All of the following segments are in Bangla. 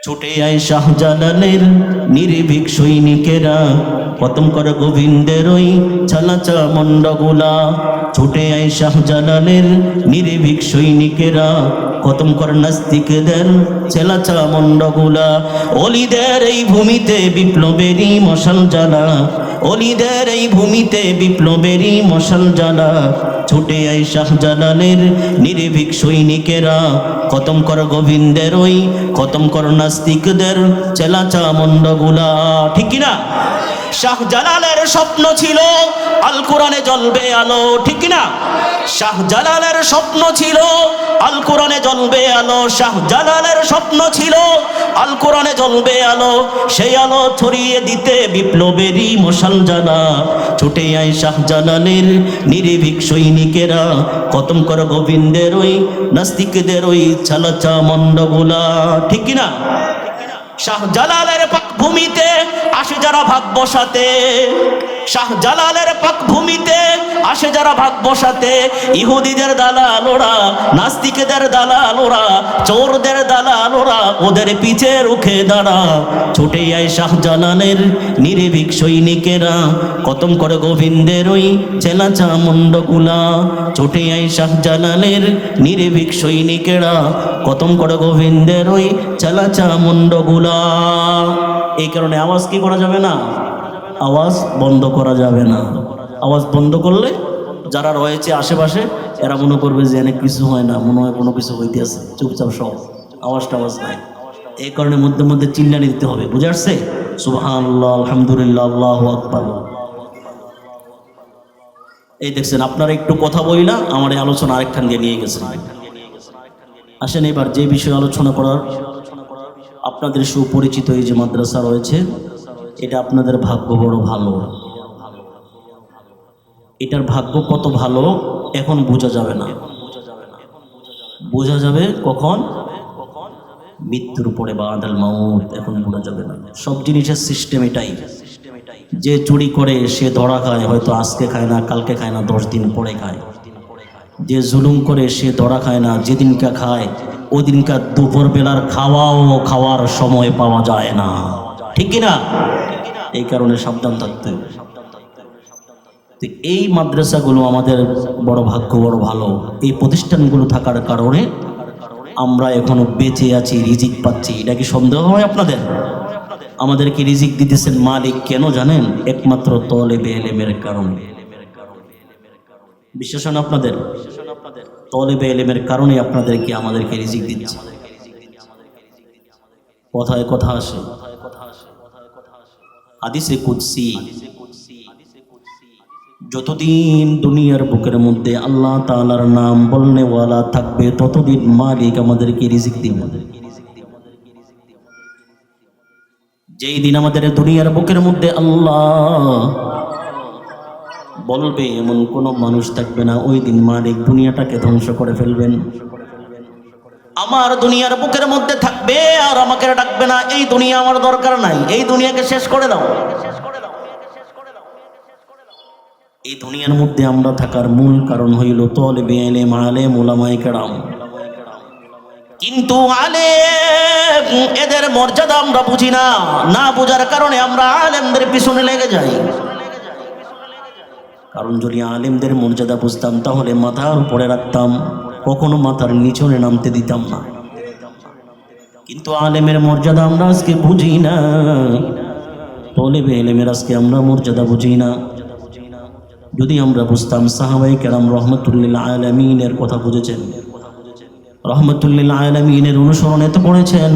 ছুটে আয় শাহজালালের নির্ভীক সৈনিকেরা, খতম করে গোবিন্দের ওই ছালাচা মন্ডগুলা। ছুটে আয় শাহজালালের নির্ভীক সৈনিকেরা, খতম করে নাস্তিকদের ছেলাচা মন্ডগুলা। অলিদের এই ভূমিতে বিপ্লবেরই মশাল জ্বালা, অলিদের এই ভূমিতে বিপ্লবেরই মশাল জ্বালা। ছুটে আয় শাহজালালের নির্ভীক সৈনিকেরা, খতম কর গোবিন্দের ওই, খতম কর নাস্তিকদের চেলাচা মন্ডগুলা। ঠিক কিনা? শাহজালালের স্বপ্ন ছিল আল কোরআনে জ্বলবে আলো। ঠিক কিনা? শাহজালালের স্বপ্ন ছিল আল কোরআনে জ্বলবে আলো। শাহজালালের স্বপ্ন ছিল আল কোরআনে জ্বলবে আলো। সেই আলো ছড়িয়ে দিতে বিপ্লবেরই মশাল জ্বালা। ছুটে আয় শাহজালালের নির্ভীক সৈনিকেরা, খতম কর গোবিন্দের ওই নাস্তিকদের ওই ছালাচা মন্ডগুলা। ঠিক কিনা? শাহজালালের পাক ভূমিতে আসে যারা ভাগ বসাতে, শাহজালালের পাক ভূমিতে আসে যারা ভাগ বসাতে, ইহুদিদের দালালোরা, নাস্তিকদের দালালোরা, চোরদের দালালোরা, ওদের পিছে রুখে দাঁড়া। ছুটে আয় শাহজালালের নির্ভীক সৈনিকেরা, খতম করে গোবিন্দের ওই চেলাচা মন্ডগুলা। ছুটে আয় শাহজালালের নির্ভীক সৈনিকেরা, খতম করে গোবিন্দের ওই চেলাচা মন্ডগুলা। এই কারণে আওয়াজ কি করা যাবে না? আওয়াজ বন্ধ করা যাবে না। আওয়াজ বন্ধ করলে যারা রয়েছে আশেপাশে এরা মনে করবে যে অনেক কিছু হয় না, মনে হয় কোনো কিছু হইতে আছে, চুপচাপ সব, আওয়াজ নাই। এই কারণে মধ্যে মধ্যে চিল্লানি দিতে হবে। বুঝে আসছে? সুবহানাল্লাহ, আলহামদুলিল্লাহ, আল্লাহু আকবার। এই দেখছেন, আপনারা একটু কথা বইলা আমার এই আলোচনা আরেকখান দিয়ে নিয়ে গেছেন। আসেন এবার যে বিষয়ে আলোচনা করার, আপনাদের সুপরিচিত এই যে মাদ্রাসা রয়েছে, এটা আপনাদের ভাগ্য বড় ভালো। এটার ভাগ্য কত ভালো এখন বোঝা যাবে না। বোঝা যাবে কখন? মৃত্যুর পরে, বাদাল মাউত। এখন বোঝা যাবে না। সব জিনিসের সিস্টেম এটাই। যে চুরি করে সে ধরা খায়, হয়তো আজকে খায় না, কালকে খায় না, 10 দিন পরে খায়। যে জুলুম করে সে ধরা খায় না, যেদিনকা খায় ওদিনকার দুপুর বেলার খাওয়ার সময় পাওয়া যায় না। ঠিক কিনা? এই কারণে সাবধান থাকতে হবে। এই মাদ্রাসাগুলো আমাদের বড় ভাগ্য, বড় ভালো। এই প্রতিষ্ঠানগুলো থাকার কারণে আমরা এখনো বেঁচে আছি, রিজিক পাচ্ছি। এটা কি সন্দেহ হয় আপনাদের? আমাদেরকে রিজিক দিতেছেন মালিক কেন জানেন? একমাত্র তলেবে ইলমের কারণে। বিশ্বাস হয় না আপনাদের? তলেবে ইলমের কারণে আপনাদেরকে, আমাদেরকে রিজিক দিচ্ছে। কথায় কথা আসে, হাদিসে কুদসি, যতদিন দুনিয়ার বুকের মধ্যে আল্লাহ তাআলার নাম বলনেওয়ালা থাকবে ততদিন মালিক আমাদেরকে রিজিক দিবেন। যেই দিন আমাদের দুনিয়ার বুকের মধ্যে আল্লাহ বলবে এমন কোন মানুষ থাকবে না, ওই দিন মালিক দুনিয়াটাকে ধ্বংস করে ফেলবেন। আমার দুনিয়ার বুকের মধ্যে থাকবে আর আমাকে ডাকবে না, এই দুনিয়া আমার দরকার নাই, এই দুনিয়াকে শেষ করে দাও। এই দুনিয়ার মধ্যে আমরা থাকার মূল কারণ হইল তলেবে ইলম, আলেম, উলামায়ে কেরাম। কিন্তু আলেম এদের মর্যাদা আমরা বুঝি না, না বুঝার কারণে আমরা আলেমদের পিছনে লেগে যাই। কারণ যদি আলেমদের মর্যাদা বুঝতাম তাহলে মাথার উপরে রাখতাম, কখনো মাথার নিচনে নামতে দিতাম না। কিন্তু আলেমের মর্যাদা আমরা আজকে বুঝি না, তলেবে ইলমের আজকে আমরা মর্যাদা বুঝি না। যদি আমরা বুঝতাম, সাহাবায়ে কেরাম রহমাতুল্লিল আলামিনের কথা বুঝেছেন, রহমাতুল্লিল আলামিনের অনুসরণে তো পড়েছেন,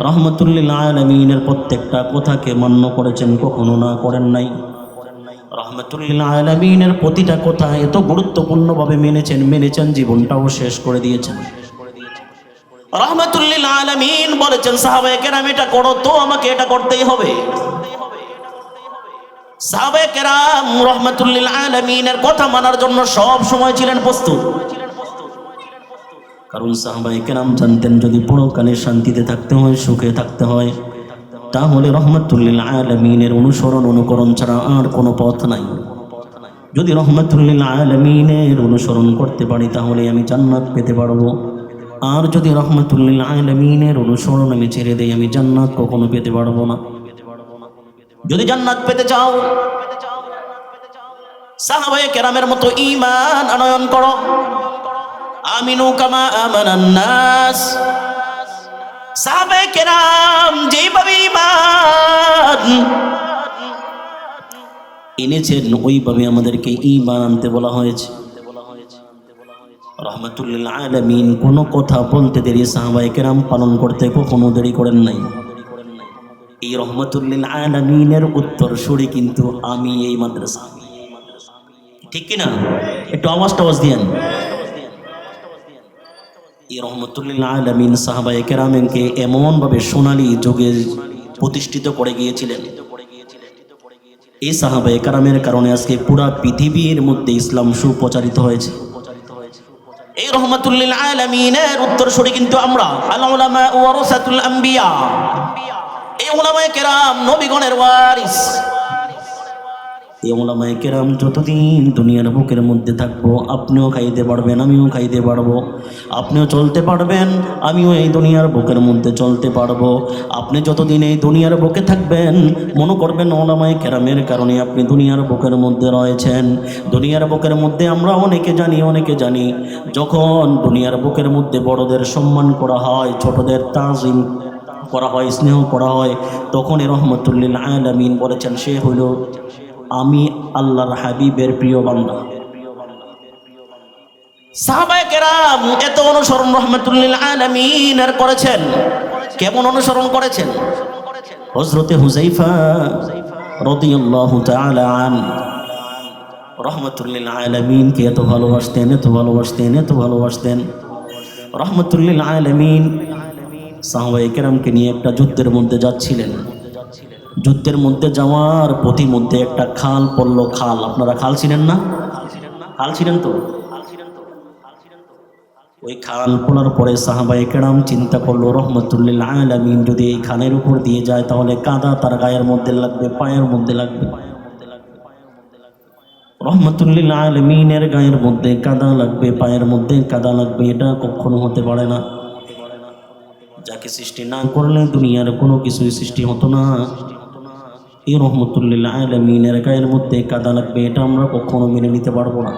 রহমাতুল্লিল আলামিনের প্রত্যেকটা কথাকে মান্য করেছেন, কখনো না করেন নাই। রহমাতুল্লিল আলামিনের প্রতিটা কথা এত গুরুত্বপূর্ণভাবে মেনেছেন, জীবনটাও শেষ করে দিয়েছেন। রহমাতুল্লিল আলামিন বলেছেন সাহাবায়ে কেরাম এটা করো, তো আমাকে এটা করতেই হবে। সাহাবায়ে কেরাম রহমাতুল্লিল আলামিনের কথা মানার জন্য সব সময় ছিলেন প্রস্তুত। কারণ সাহাবায়ে কেরাম জানতেন যদি পরকালে শান্তিতে থাকতে হয়, সুখে থাকতে হয়, তাহলে রহমাতুল্লিল আলামিনের অনুকরণ ছাড়া আর কোনো পথ নাই। যদি রহমাতুল্লিল আলামিনের অনুসরণ করতে পারি তাহলে আমি জান্নাত পেতে পারবো, আর যদি রহমাতুল্লিল আলামিনের অনুসরণ আমি ছেড়ে দেই, আমি জান্নাত কখনো পেতে পারবো না। যদি জান্নাত পেতে চাও, সাহাবায়ে কেরামের মতো ঈমান আনয়ন করো। আমিনু কামা আমানান নাস। সাহাবায়ে কেরাম যেভাবে ঈমান এনেছেন, ওইভাবে আমাদেরকে ঈমান আনতে বলা হয়েছে। রহমাতুল্লিল আলামিন কোনো কথা বলতে দেরি সাহাবায়ে কেরাম পালন করতে কখনো দেরি করেন নাই। এই রহমাতুল্লিল আলামিনের উত্তরসূরি কিন্তু আমি এই মাদ্রাসা, ঠিক কিনা? একটু আওয়াজ দিয়েন। এই রহমাতুল্লিল আলামিন সাহাবায়ে কেরামকে এমনভাবে সোনালী যুগে প্রতিষ্ঠিত করে গিয়েছিলেন। এই সাহাবায়ে কেরামের কারণে আজকে পুরা পৃথিবীর মধ্যে ইসলাম সুপ্রচারিত হয়েছে। এই রহমাতুল্লিল আলামিনের উত্তরসূরি কিন্তু আমরা। আল উলামা ওয়ারাসাতুল আম্বিয়া। এই উলামায়ে কেরাম নবীগণের ওয়ারিস। এই উলামায়ে কেরাম যতদিন দুনিয়ার বুকের মধ্যে থাকবো, আপনিও খাইতে পারবেন, আমিও খাইতে পারবো। আপনিও চলতে পারবেন, আমিও এই দুনিয়ার বুকের মধ্যে চলতে পারবো। আপনি যতদিন এই দুনিয়ার বুকে থাকবেন, মনে করবেন উলামায়ে কেরামের কারণে আপনি দুনিয়ার বুকের মধ্যে রয়েছেন। দুনিয়ার বুকের মধ্যে আমরা অনেকে জানি যখন দুনিয়ার বুকের মধ্যে বড়দের সম্মান করা হয়, ছোটদের তাজিম করা হয়, স্নেহ করা হয়, তখন এই রহমাতুল্লিল আলামিন বলেছেন, সে হইল আমি আল্লাহর হাবিবের প্রিয় বান্দা। সাহাবায়ে কেরাম এত অনুসরণ রহমাতুল্লিল আলামিনের করেছেন। কেমন অনুসরণ করেছেন? হযরতে হুযায়ফা রাদিয়াল্লাহু তাআলা আন রহমাতুল্লিল আলামিনকে এত ভালোবাসতেন। রহমাতুল্লিল আলামিন সাহাবায়ে কেরামকে নিয়ে একটা যুদ্ধের মধ্যে যাচ্ছিলেন। যুদ্ধের মধ্যে যাওয়ার পথিমধ্যে একটা খাল পড়ল। খাল, আপনারা খাল ছিলেন না? খাল ছিলেন তো? ওই খাল পড়ার পরে সাহাবায়ে কেরাম চিন্তা করলো, রহমাতুল্লিল আলামিন যদি এই খালের উপর দিয়ে যায় তাহলে কাদা তার গায়ের মধ্যে লাগবে, পায়ের মধ্যে লাগবে। রহমাতুল্লিল আলামিনের গায়ের মধ্যে কাদা লাগবে, পায়ের মধ্যে কাদা লাগবে, এটা কখনো হতে পারে না। যাকে সৃষ্টি না করলে দুনিয়ার কোনো কিছুই সৃষ্টি হতো না। এই রহমাতুল্লিল আলামিনের গায়ের মধ্যে কাদা লাগবে, এটা আমরা কখনো মেনে নিতে পারবো না।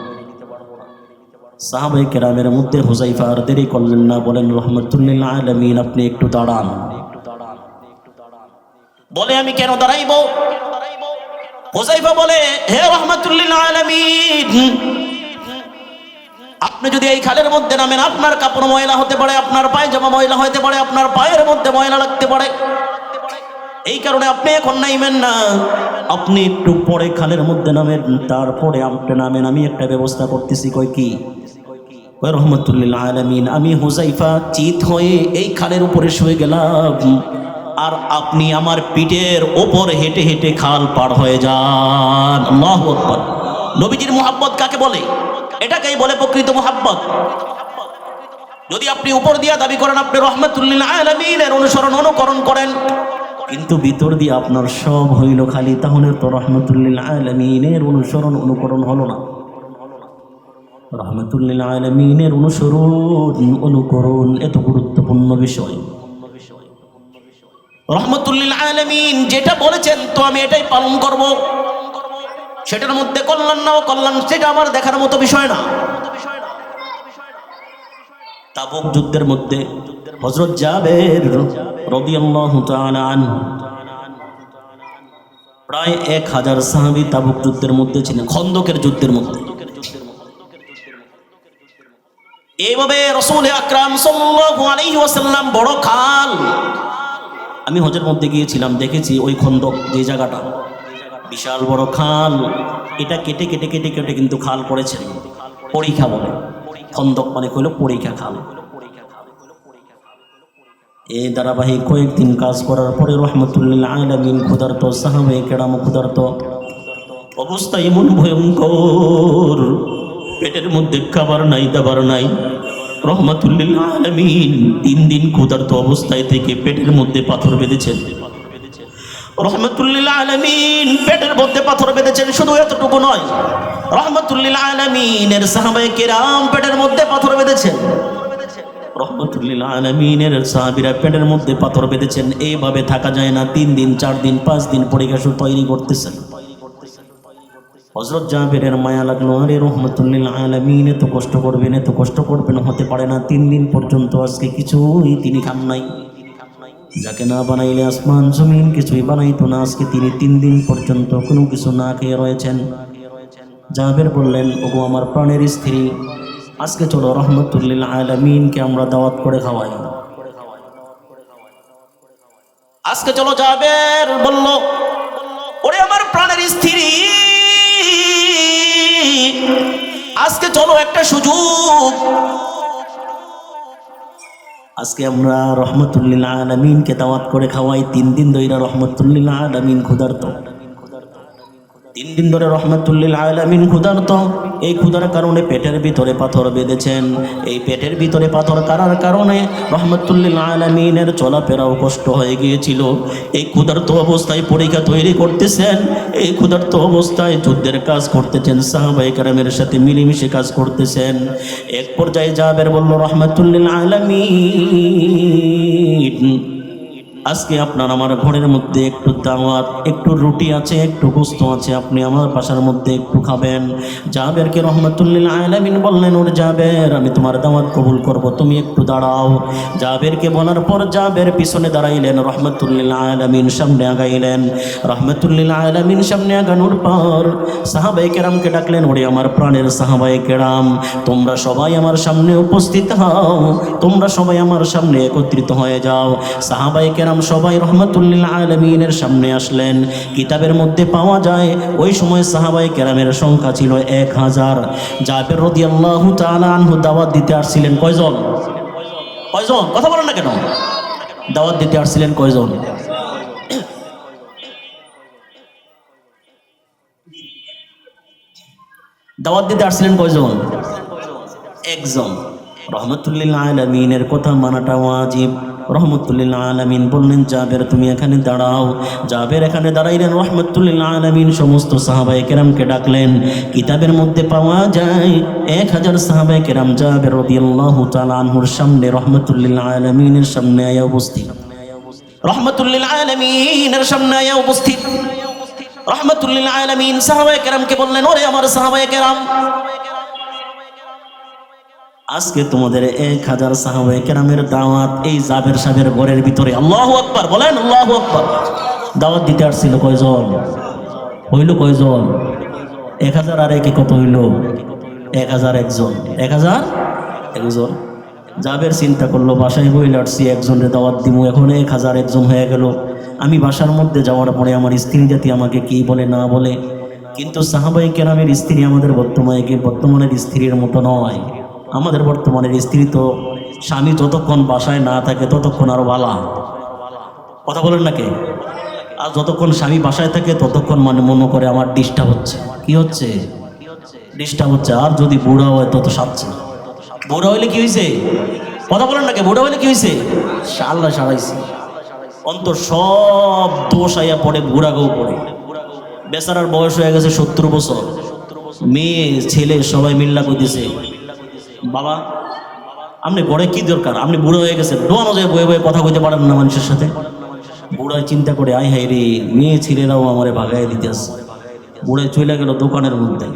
সাহাবায়ে কেরামের মধ্যে হুযায়ফা আর দেরি করলেন না, বলেন, রহমাতুল্লিল আলামিন আপনি একটু দাঁড়ান। বলে, আমি কেন দাঁড়াইবো? হুযায়ফা বলে, হে রহমাতুল্লিল আলামিন, আপনি যদি এই খালের মধ্যে নামেন, আপনার কাপড় ময়লা হতে পারে, আপনার পায়জামা ময়লা হতে পারে, আপনার পায়ের মধ্যে ময়লা লাগতে পারে। এই কারণে আপনি এখন নাইবেন না, আপনি একটু পরে খালের মধ্যে নামেন, তারপরে আপনি নামেন, আমি একটা ব্যবস্থা করতেছি। কই কি? কই রহমাতুল্লিল আলামিন, আমি হুযায়ফা চিত হয়ে এই খালের উপরে শুয়ে গেলাম, আর আপনি আমার পিঠের ওপর হেঁটে হেঁটে খাল পার হয়ে যান। আল্লাহু আকবার। নবীজির মুহাব্বত কাকে বলে? এটাকেই বলে প্রকৃত মুহাব্বত। যদি আপনি উপর দিয়া দাবি করেন আপনি রহমাতুল্লিল আলামিনের অনুকরণ করেন, কিন্তু ভিতর দিয়ে আপনার সব হইল খালি, তাহলে তো রহমাতুল্লিল আলামিনের অনুকরণ হলো না। রহমাতুল্লিল আলামিনের অনুকরণ এত গুরুত্বপূর্ণ বিষয়। রহমাতুল্লিল আলামিন যেটা বলেছেন তো আমি এটাই পালন করব। সেটার মধ্যে কল্যাণ না অকল্যাণ সেটা আমার দেখার মতো বিষয় না। তাবুক যুদ্ধের মধ্যে হযরত জাবের রাদিয়াল্লাহু তাআলা আনহু প্রায় 1000 সাহাবী তাবুক যুদ্ধের মধ্যে ছিলেন, খন্দকের যুদ্ধের মধ্যে। এইভাবে রাসূল আকরাম সাল্লাল্লাহু আলাইহি ওয়াসাল্লাম বড় খাল, আমি হজের মধ্যে গিয়েছিলাম, দেখেছি ওই খন্দক যে জায়গাটা বিশাল বড় খাল, এটা কেটে কেটে কেটে কেটে কিন্তু খাল করেছেন। পরীক্ষা বলে, খন্দক মানে হলো পরীক্ষা খাল। এই ধারাবাহিক কয়েকদিন কাজ করার পরে রহমাতুল্লিল আলামিন ক্ষুধার্ত, সাহাবায়ে কেরাম ক্ষুধার্ত, অবস্থা এমন ভয়ঙ্কর, পেটের মধ্যে খাবার নাই, দাবার নাই। রহমাতুল্লিল আলামিন 3 দিন ক্ষুধার্ত অবস্থায় থেকে পেটের মধ্যে পাথর বেঁধেছেন। রহমাতুল্লিল আলামিন পেটের মধ্যে পাথর বেঁধেছেন। শুধু এতটুকু নয়, রহমাতুল্লিল আলামিনের সাহাবায়ে কেরাম পেটের মধ্যে পাথর বেঁধেছেন। রহমতুল্লিল আলামিনের সাহাবীরা পেটের মধ্যে পাথর বেঁধেছেন, এইভাবে থাকা যায় না, 3 দিন 4 দিন 5 দিন পরীক্ষা তৈরি করতেছেন। হযরত জাবেরের মায়া লাগলো, আরে রহমতুল্লিল আলামিন এত কষ্ট করবেন, হতে পারে না। 3 দিন পর্যন্ত আজকে কিছুই তিনি খান নাই। যাকে না বানাইলে আসমান জমিন কিছুই বানাইতো না, আজকে তিনি 3 দিন পর্যন্ত কোনো কিছু না খেয়ে রয়েছেন। জাবের বললেন, ওগো আমার প্রাণের স্ত্রী, আজকে চলো রহমতুল্লিল আলামিনকে আমরা দাওয়াত করে খাওয়াই। আজকে চলো। জাবের বলল, ওরে আমার প্রাণের স্ত্রী, আজকে চলো, একটা সুযোগ, আজকে আমরা রহমতুল্লিল আলামিনকে দাওয়াত করে খাওয়াই। 3 দিন ধরে রহমতুল্লিল আলামিন ক্ষুধার্ত, 3 দিন ধরে রহমতুল্লিল আলামিন ক্ষুধার্ত। এই ক্ষুধার কারণে পেটের ভিতরে পাথর বেঁধেছেন। এই পেটের ভিতরে পাথর কারার কারণে রহমতুল্লিল আলামিনের চলাফেরাও কষ্ট হয়ে গিয়েছিল। এই ক্ষুধার্ত অবস্থায় পরীক্ষা তৈরি করতেছেন, এই ক্ষুধার্ত অবস্থায় যুদ্ধের কাজ করতেছেন, সাহাবায়ে কেরামের সাথে মিলেমিশে কাজ করতেছেন। এক পর্যায়ে জাবের বলল, রহমতুল্লিল আলামিন, আজকে আপনার আমার ঘরের মধ্যে একটু দাওয়াত, একটু রুটি আছে, একটু গোস্ত আছে, আপনি আমার বাসার মধ্যে একটু খাবেন। জাবেরকে রহমতুল্লিল আলামিন বললেন, ওর জাবের, আমি তোমার দাওয়াত কবুল করব, তুমি একটু দাঁড়াও। জাবেরকে বলার পর জাবের পিছনে দাঁড়াইলেন, রহমতুল্লিল আলামিন সামনে আগাইলেন। রহমতুল্লিল আলামিন সামনে আগানোর পর সাহাবায়ে কেরামকে ডাকলেন, ওরে আমার প্রাণের সাহাবায়ে কেরাম, তোমরা সবাই আমার সামনে উপস্থিত হও, তোমরা সবাই আমার সামনে একত্রিত হয়ে যাও। সাহাবায়ে কেরাম সবাই রহমতুল্লিল আলামিনের সামনে আসলেন। কিতাবের মধ্যে পাওয়া যায় ওই সময় সাহাবায়ে কেরামের সংখ্যা ছিল 1000। জাবের রাদিয়াল্লাহু তাআলা আনহু দাওয়াত দিতে আসছিলেন কয়জন? কথা বলেন না কেন? দাওয়াত দিতে আসছিলেন কয়জন? দাওয়াত দিতে আসছিলেন কয়জন? একজন। রহমতুল্লিল আলামিনের কথা মানাটা ওয়াজিব। রহমতুল্লিল আলামিন বললেন, জাবের তুমি এখানে দাঁড়াও। জাবের এখানে দাঁড়াইলেন। রহমতুল্লিল আলামিন সমস্ত সাহাবায়ে কেরামকে ডাকলেন। কিতাবের মধ্যে পাওয়া যায় 1000 সাহাবায়ে কেরাম জাবের রাদিয়াল্লাহু তাআলা আনহুর সামনে রহমতুল্লিল আলামিনের সামনে আয়া উপস্থিত। রহমতুল্লিল আলামিনের সামনে আয়া উপস্থিত। রহমতুল্লিল আলামিন সাহাবায়ে কেরামকে বললেন, ওরে আমার সাহাবায়ে কেরাম, আজকে তোমাদের 1000 সাহাবায়ে কেরামের দাওয়াত এই জাবের সাহেবের ঘরের ভিতরে। আল্লাহু আকবার বলেন, আল্লাহু আকবার। দাওয়াত দিতে আসছিল কয়জন? হইল কয়জন? 1000 আর একে কত হইল? 1001 জন। 1001 জন। জাবের চিন্তা করলো, বাসায় বইল আসছি, একজনের দাওয়াত দিব, এখন 1001 জন হয়ে গেল। আমি বাসার মধ্যে যাওয়ার পরে আমার স্ত্রী জাতি আমাকে কি বলে না বলে। কিন্তু সাহাবায়ে কেরামের স্ত্রী আমাদের বর্তমানের স্ত্রীর মতো নয়। আমাদের বর্তমানের স্ত্রী তো স্বামী যতক্ষণ বাসায় না থাকে ততক্ষণ আরো ভালো। কথা বলেন নাকি? আর যতক্ষণ স্বামী বাসায় থাকে ততক্ষণ মনে করে আমার ডিস্টার্ব হচ্ছে। কি হচ্ছে? ডিস্টার্ব হচ্ছে। আর যদি বুড়া হয় তত সাজছে। বুড়া হইলে কি হয়েছে? কথা বলেন নাকি? বুড়া হইলে কি হয়েছে? আল্লাহ সারাইছে। অন্তর সব দোষ আইয়া পড়ে বুড়াকেও পড়ে। বেচারার বয়স হয়ে গেছে 70 বছর। মেয়ে ছেলে সবাই মিল্লা কইতেছে, বাবা আপনি ঘরে কি দরকার, আপনি বুড়ো হয়ে গেছেন, ডোয়ানো যায় বয়ে বয়ে কথা কইতে পারেন না মানুষের সাথে। বুড়ায় চিন্তা করে, আয় হায় রে, মেয়ে ছেলেরাও আমারে ভাগাই দিতে আসছে। বুড়ায় চলে গেল দোকানের মধ্যে।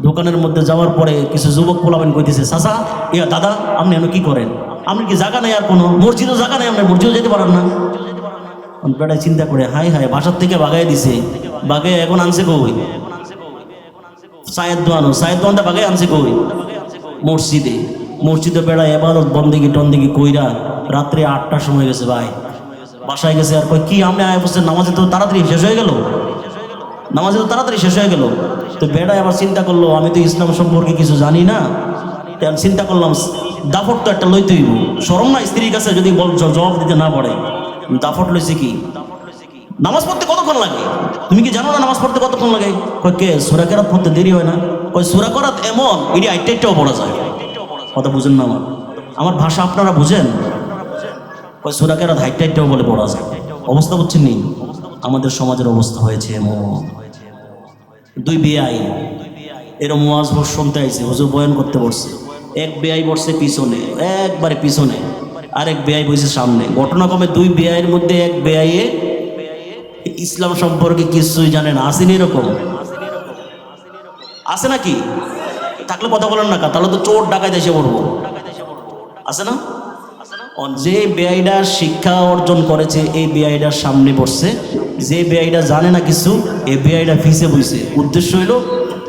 দোকানের মধ্যে যাওয়ার পরে কিছু যুবক পোলাবেন কইতেছে, চাচা, ইয়া দাদা, আপনি এমন কি করেন? আপনি কি জায়গা নেই আর কোনো? মসজিদও জায়গা নেই, আপনি মসজিদও যেতে পারেন না। বেটায় চিন্তা করে, হায় হায়, বাসার থেকে ভাগাই দিছে, বাগে এখন আনছে কই? চায়ের দোয়ানটা বাগে আনছে কই? মসজিদে বেড়ায় এবাদত বন্দেগি টন্দেগি কইরা রাত্রে 8টার সময় গেছে ভাই, বাসায় গেছে। আর কই কি আপনি আয় বসছেন, নামাজে তো তাড়াতাড়ি শেষ হয়ে গেল, তো বেড়ায় আবার চিন্তা করলো, আমি তো ইসলাম সম্পর্কে কিছু জানি না। চিন্তা করলাম, দাফট তো একটা লইতে হইব। শরম না স্ত্রীর কাছে যদি জবাব দিতে না পারে? দাফট লইছে কি? নামাজ পড়তে কতক্ষণ লাগে তুমি কি জানো না? নামাজ পড়তে কতক্ষণ লাগে? কয় কে সূরা কেরাত পড়তে দেরি হয় না? কয় সূরা কেরাত এমন এটি আইটাইটাও পড়া যায়। কথা বুঝেন না? আমার ভাষা আপনারা বুঝেন? কয় সূরা কেরাত হাইটাইটাও বলে পড়া যায়। অবস্থা বুঝছেন নি? আমাদের সমাজের অবস্থা হয়েছে এমন। 2 বেয়াই এরম ওয়াজ শুনতে আইছে, হুজুর বয়ান করতে বসছে, এক বেআই বসছে পিছনে, একবারে পিছনে, আরেক বেআই বসে সামনে। ঘটনাক্রমে দুই বেআইয়ের মধ্যে এক বেআইয়ে ইসলাম সম্পর্কে কিছুই জানে না। আসেনি এরকম? আছে নাকি? থাকলে কথা বলেন না, তাহলে তো চোর ডাকাত এসে পড়বো। আছে না? যে বেআইটা শিক্ষা অর্জন করেছে এই বেআইটার সামনে বসছে, যে বেআইটা জানে না কিছু এই বেআইটা ফিসে বইছে। উদ্দেশ্য হইল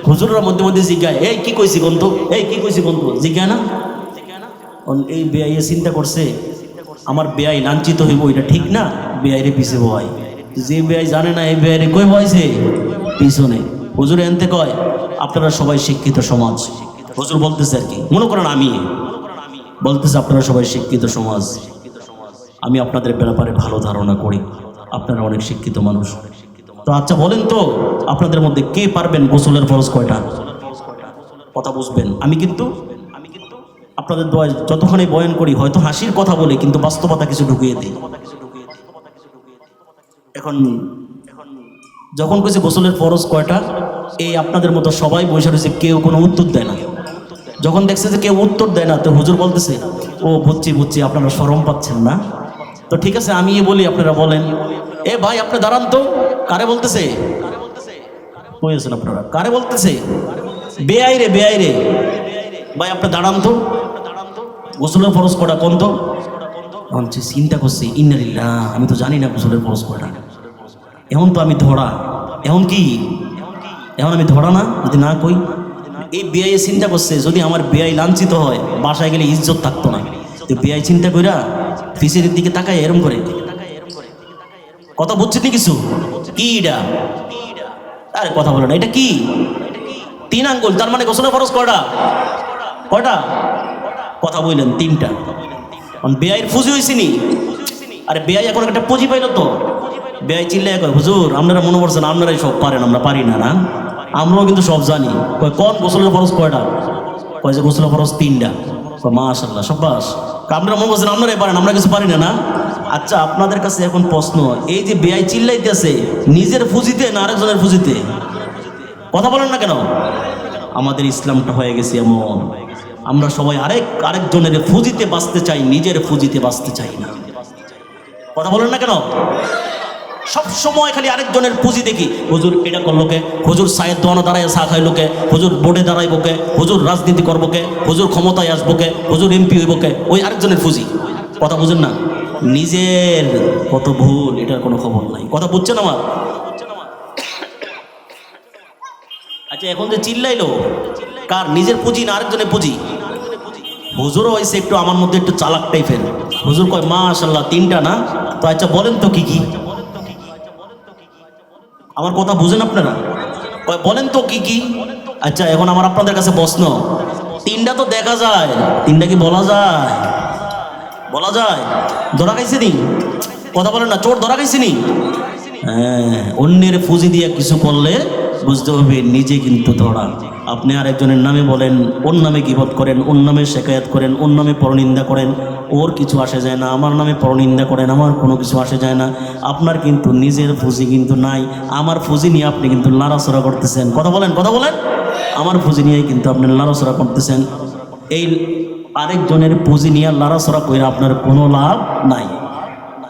হুজুররা মধ্যে মধ্যে জিজ্ঞায়, এই কি কইছি গন্ত, এই কি কইছি গন্ত, জিজ্ঞায় না। এই বেআইয়ে চিন্তা করছে আমার বেআই লাঞ্ছিত হইব, এটা ঠিক না, বেআইরে পিছে বয়। যে বেআই জানে না এই বেআইরে কই বয়ছে পিছনে। হুজুর এনতে কয় আপনারা সবাই শিক্ষিত সমাজ। হুজুর বলতেছে আর কি, মনে করেন আমি বলতেছে আপনারা সবাই শিক্ষিত সমাজ, আমি আপনাদের ব্যাপারে ভালো ধারণা করি, আপনারা অনেক শিক্ষিত মানুষ। তো আচ্ছা বলেন তো আপনাদের মধ্যে কে পারবেন গোসলের ফরজ কয়টা? কথা বুঝবেন। আমি কিন্তু আপনাদের দোয়ায় যতক্ষণে বয়ান করি হয়তো হাসির কথা বলি, কিন্তু বাস্তবতা কিছু ঢুকিয়ে দিই। এখন যখন কইছে গোসলের ফরজ কয়টা, এই আপনাদের মতো সবাই বসে রয়েছে, কেউ কোনো উত্তর দেয় না। যখন দেখছে যে কেউ উত্তর দেয় না, তো হুজুর বলতেছে ও বুঝছি আপনারা শরম পাচ্ছেন না, তো ঠিক আছে আমি বলি আপনারা বলেন। এ ভাই আপনি দাঁড়ান তো। কারে বলতেছে? বুঝেছেন আপনারা কারে বলতেছে? বেআই রে ভাই আপনি দাঁড়ান তো, গোসলের ফরজ কয়টা কোন তো? চিন্তা করছি ইন্নালিল্লাহ, আমি তো জানি না গোসলের ফরজ কয়টা। এখন তো আমি ধরা, এখন আমি ধরা না যদি না কই। এই বেআই চিন্তা করছে যদি আমার বেআই লাঞ্ছিত হয় বাসায় গেলে ইজ্জত থাকতো না। তো বেআই চিন্তা কইরা ফিসের দিকে তাকায় এরম করে। কথা বুঝছেন কিছু? কি এটা? আরে কথা বলো না, এটা কি? 3 আঙ্গুল, তার মানে গোসলের ফরজ কয়টা? কথা বললেন 3টা। বেআইয়ের ফুজি হয়েছে নি? আরে বেআই এখন একটা পুঁজি পাইল তো। বেআই চিল্লাই কয় হুজুর আপনারা মনে করছেন আপনারাই সব পারেন, আমরা পারি না। না, আমরাও কিন্তু সব জানি। কয় কোন গোসলের ফরজ কয়টা? কয় যে গোসলের ফরজ 3টা। মাশাআল্লাহ সাব্বাস। আপনারা মনে করছেন আপনারাই পারেন, আমরা কিছু পারি না। না, আচ্ছা আপনাদের কাছে এখন প্রশ্ন, এই যে বেআই চিল্লাইতেছে নিজের ফুজিতে না আরেকজনের ফুজিতে? কথা বলেন না কেন? আমাদের ইসলামটা হয়ে গেছে এমন, আমরা সবাই আরেকজনের ফুজিতে বাঁচতে চাই, নিজের ফুজিতে বাঁচতে চাই না। কথা বলেন না কেন? সব সময় খালি আরেকজনের পুঁজি দেখি। হুজুর এটা করলো কে, হুজুর সায়ের দোয়ানো দাঁড়ায় চা খাইলো কে, হুজুর বোর্ডে দাঁড়াইবো কে, হুজুর রাজনীতি করবো কে, হুজুর ক্ষমতায় আসবো কে, হুজুর এমপি হইব কে, ওই আরেকজনের পুঁজি। কথা বুঝেন না? নিজের কত ভুল এটার কোনো খবর নাই। কথা বুঝছেন আমার? আচ্ছা এখন যে চিল্লাইলো কার? নিজের পুঁজি না আরেকজনের পুঁজি? হুজুরও হয়েছে একটু আমার মধ্যে একটু চালাক টাইপের। হুজুর কয় মাশাআল্লাহ 3টা না? তো আচ্ছা বলেন তো কি? আমার কথা বুঝেন আপনারা? কয় বলেন তো কি? আচ্ছা এখন আমার আপনাদের কাছে প্রশ্ন, 3টা তো দেখা যায়, 3টা কি বলা যায়? ধরা খাইছে নি? কথা বলেন না, চোর ধরা খাইছে নি? হ্যাঁ, অন্যের পুঁজি দিয়ে কিছু করলে বুঝতে হবে নিজে কিন্তু ধরা। আপনি আরেকজনের নামে বলেন, ওর নামে গীবত করেন, ওর নামে শেকায়াত করেন, ওর নামে পরনিন্দা করেন, ওর কিছু আসে যায় না। আমার নামে পরনিন্দা করেন, আমার কোনো কিছু আসে যায় না। আপনার কিন্তু নিজের পুঁজি কিন্তু নাই, আমার পুঁজি নিয়ে আপনি কিন্তু লড়াচড়া করতেছেন। কথা বলেন আমার পুঁজি নিয়ে কিন্তু আপনি লড়াচড়া করতেছেন। এই আরেকজনের পুঁজি নিয়ে লড়াচড়া করে আপনার কোনো লাভ নাই।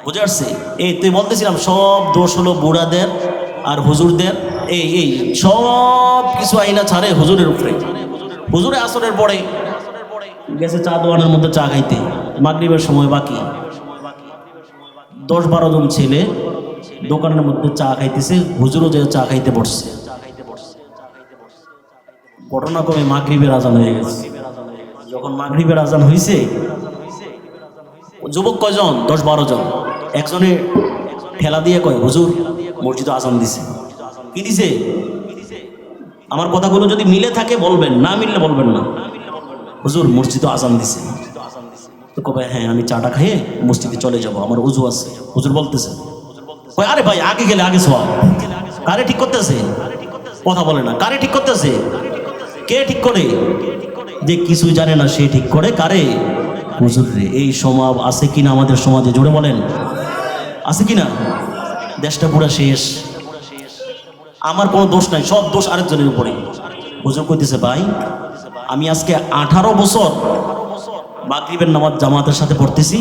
বুঝে আসছে? এই তুই বলতেছিলাম সব দোষ হলো বুড়াদের আর হুজুরদের। এই সব কিছু আইনা ছাড়ে হুজুরের উপরে। হুজুরে আসরের পরে গেছে চা দোকানের মধ্যে চা খাইতে, মাগরিবের সময় বাকি 10-12 জন ছেলে দোকানের মধ্যে চা খাইতেছে, হুজুরও যে চা খাইতে বসছে। ঘটনাক্রমে মাগরিবের আজান হয়ে গেছে। যখন মাগরিবের আজান হয়েছে, যুবক কয়জন? 10-12 জন। একজনে ঠেলা দিয়ে কয় হুজুর মসজিদে আজান দিছে। কি দিছে? আমার কথাগুলো যদি মিলে থাকে বলবেন, না মিললে বলবেন না। হুজুর মসজিদে আজান দিছে। তো কবে হ্যাঁ আমি চাটা খেয়ে মসজিদে চলে যাব, আমার উজু আছে। হুজুর বলতেছে আরে ভাই আগে গেলে আগে সওয়াব। কারে ঠিক করতেছে? কথা বলে না। কারে ঠিক করতেছে? কে ঠিক করে? যে কিছুই জানে না সে ঠিক করে। কারে? হুজুর রে। এই সমাজ আছে কিনা আমাদের সমাজে? জোরে বলেন, আছে কিনা? দেশটা পুরা শেষ। আমার কোনো দোষ নাই, সব দোষ আরেকজনের উপরে। হুজুর কইতেছে ভাই আমি আজকে 18 বছর মাগরিবের নামাজ জামাতের সাথে পড়তেছি।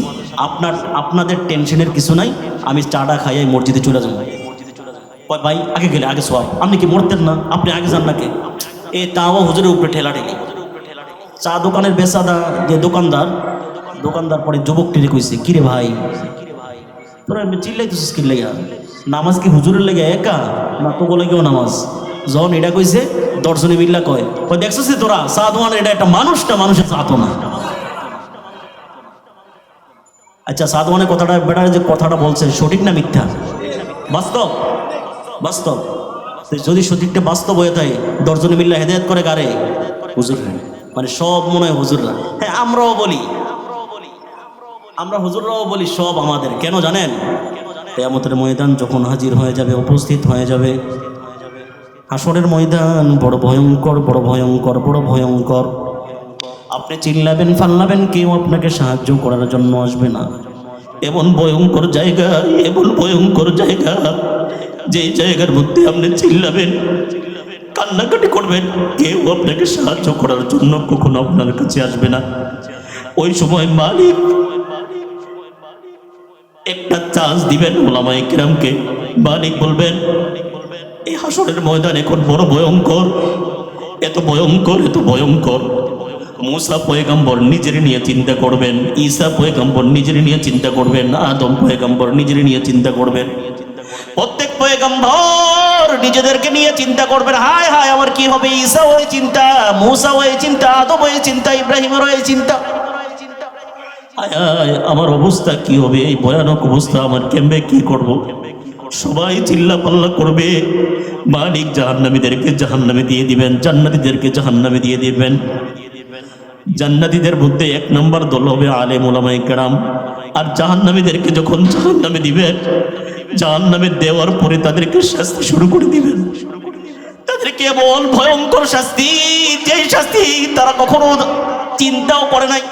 আপনাদের টেনশনের কিছু নাই, আমি চাটা খাইয়াই মসজিদে চলে যাবো। ভাই আগে গেলে আগে সব, আপনি কি মরতেন না? আপনি আগে যান নাকি? এ তাও হুজুরের উপরে ঠেলা ঠেলি। চা দোকানের বেচাদা যে দোকানদার পরে যুবকটিরে কইছে, কিরে ভাই তোরা চিল্লাইতেছিস কি লেগা? নামাজ কি হুজুরের লেগে একা না তো বলে কেউ নামাজ? যখন এটা কইছে দর্শনী বিল্লা কয় দেখছিস তোরা চা দোকান এটা একটা মানুষটা মানুষের চাতো না। আচ্ছা সাদওয়ানের কথাটা বেটার যে কথাটা বলছে সঠিক না মিথ্যা? বাস্তব বাস্তব। যদি সঠিকটা বাস্তব হয়ে থাকে দর্শনী বিল্লা হেদায়েত করে গারে হুজুর, মানে সব মনে হয় হুজুররা। হ্যাঁ আমরাও বলি, আমরা হুজুররাও বলি সব আমাদের। কেন জানেন? কিয়ামতের ময়দান যখন হাজির হয়ে যাবে, উপস্থিত হয়ে যাবে, হাসরের ময়দান বড় ভয়ঙ্কর, বড় ভয়ঙ্কর, বড় ভয়ঙ্কর। আপনি চিল্লাবেন ফাল্লাবেন, কেউ আপনাকে সাহায্য করার জন্য আসবে না। এমন ভয়ঙ্কর জায়গা, এমন ভয়ঙ্কর জায়গা, যে জায়গার মধ্যে আপনি চিল্লাবেন কান্নাকাটি করবেন, কেউ আপনাকে সাহায্য করার জন্য কখনো আপনার কাছে আসবে না। ওই সময় মালিক একটা চান্স দিবেন উলামায়ে কিরামকে। মালিক বলবেন এই হাসরের ময়দান এখন বড় ভয়ঙ্কর, এত ভয়ঙ্কর, এত ভয়ঙ্কর। মুসা পয়গম্বর নিজের নিয়ে চিন্তা করবেন, ঈসা পয়গম্বর নিজের নিয়ে চিন্তা করবেন, আদম পয়গম্বর নিজের নিয়ে চিন্তা করবেন। প্রত্যেক পয়গম্বর নিজেদেরকে নিয়ে চিন্তা করবেন। হায় হায় আমার কি হবে? ঈসা হয়ে চিন্তা, মুসা হয়ে চিন্তা, আদম হয়ে চিন্তা, ইব্রাহিমের হয়ে চিন্তা। হায় হায় আমার অবস্থা কি হবে? এই ভয়ানক অবস্থা আমার কেমবে কি করব? সবাই চিল্লা পাল্লা করবে। মালিক জাহান্নামীদেরকে জাহান্নামে দিয়ে দিবেন, জান্নাতীদেরকে জাহান্নামে দিয়ে দিবেন। জান্নাতীদের মধ্যে 1 নম্বর দল হবে আলেম উলামায়ে কেরাম। আর জাহান্নামীদেরকে যখন জাহান্নামে দিবেন, জাহান্নামে দেওয়ার পরে তাদেরকে শাস্তি শুরু করে দিবেন। তাদেরকে এমন ভয়ঙ্কর শাস্তি, যে শাস্তি তারা কখনো চিন্তাও করে নাই।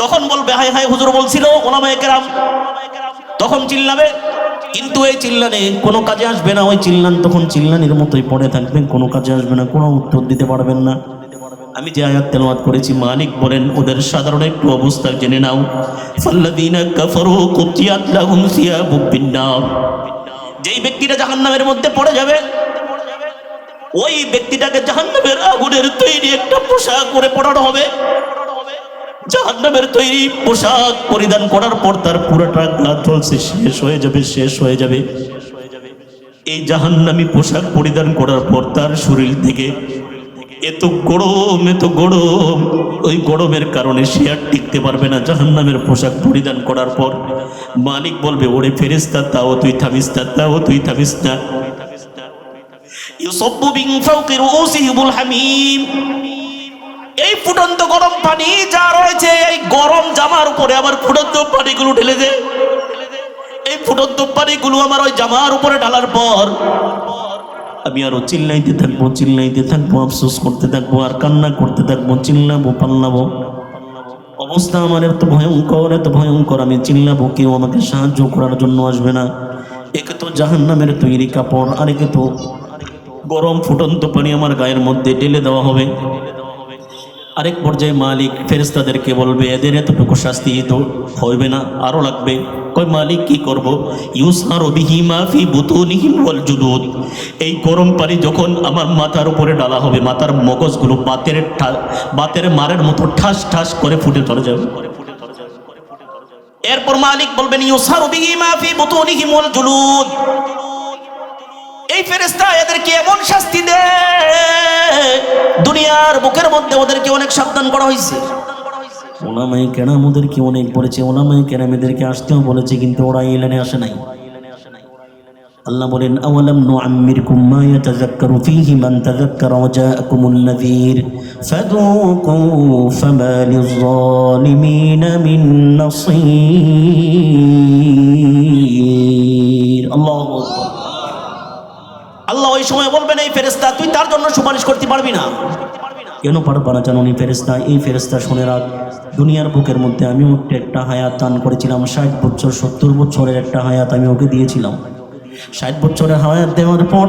তখন বলবে হায় হায় হুজুর বলছিল উলামায়ে কেরাম, তখন চিল্লাবে। কিন্তু এই চিল্লানে কোনো কাজে আসবে না। ওই চিল্লান তখন চিল্লানির মতোই পড়ে থাকবেন, কোনো কাজে আসবে না, কোনো উত্তর দিতে পারবেন না। আমি যে আয়াত তেলাওয়াত করেছি, মালিক বলেন ওদের সাধারণ একটু অবস্থা জেনে নাও। ফাল্লাযীনা কাফারু কুতিয়াত লাহুম সিয়াবুম মিন নার। যেই ব্যক্তিটা জাহান্নামের মধ্যে পড়ে যাবে, ওই ব্যক্তিটাকে জাহান্নামের আগুনের তৈরি একটা পোশাক পরে পড়ানো হবে। জাহান্নামের তৈরি পোশাক পরিধান করার পর তার পুরোটা গা জ্বলছে, শেষ হয়ে যাবে, শেষ হয়ে যাবে। এই জাহান্নামী পোশাক পরিধান করার পর তার শরীর থেকে এত গরম, এত গরম, ওই গরমের কারণে সে আর টিকতে পারবে না। জাহান্নামের পোশাক পরিধান করার পর মালিক বলবে ওরে ফেরেশতা তাও তুই থামিস না, তাও তুই থামিস না। ইউসাব্বু মিন ফাওকি রুউসিহিমুল হামিম। এই ফুটন্ত গরম পানি যা রয়েছে, এই গরম জামার উপরে আবার ফুটন্ত পানিগুলো ঢেলে দে। এই ফুটন্ত পানিগুলো আমার ওই জামার উপরে ঢালার পর আমি আরো চিল্লাইতে থাকবো, চিল্লাইতে থাকবো, আফসোস করতে থাকবো, আর কান্না করতে থাকবো, চিল্লাবো পাল্লাবো। অবস্থা আমার এত ভয়ঙ্কর, এত ভয়ঙ্কর, আমি চিল্লাবো, কেউ আমাকে সাহায্য করার জন্য আসবে না। একে তো জাহান্নামের তৈরি কাপড়, আর একে তো গরম ফুটন্ত পানি আমার গায়ের মধ্যে ঢেলে দেওয়া হবে। আরেক পর্যায়ে মালিক ফেরেশতাদেরকে বলবে এদের এতটুকু শাস্তি তো হইবে না, আরো লাগবে। কই মালিক কি করব? ইউসহারু বিহি মা ফি বুতুনিহিম ওয়াল জুলুদ। এই গরম পানি যখন আমার মাথার উপরে ডালা হবে, মাথার মগজগুলো বাতের মারের মতো ঠাস ঠাস করে ফুটে চলে যাবে। এরপর মালিক বলবেন ইউসহারু বিহি মা ফি বুতুনিহিম ওয়াল জুলুদ। এই ফেরেশতা এদেরকে এমন শাস্তি দেয়, দুনিয়ার বুকের মধ্যে ওদেরকে অনেক সাবধান করা হয়েছে। ওলামায়ে কেরাম ওদেরকে অনেক বলেছে, ওলামায়ে কেরাম এদেরকে আসতেও বলেছে, কিন্তু ওরা এই লাইনে আসে নাই। আল্লাহ বলেন আওয়ালাম নুআম্মিরকুম মা ইয়াতাযাক্কারু ফীহি মান তাযাক্কারা ওয়া জাআকুমুন নাযীর ফাযূকূ ফামা লিয-যালিমিনা মিন নাসীর। আল্লাহু আকবার। আল্লাহ ওই সময় বলবেন এই ফেরেশতা তুই তার জন্য সুপারিশ করতে পারবি না। কেন পারবা না জানো? এই ফেরেশতা, এই ফেরেশতা শুনে রাখ, দুনিয়ার বুকের মধ্যে আমি ওকে একটা হায়াত দান করেছিলাম, 60 বছর 70 বছরের একটা হায়াত আমি ওকে দিয়েছিলাম। 60 বছরের হায়াত দেওয়ার পর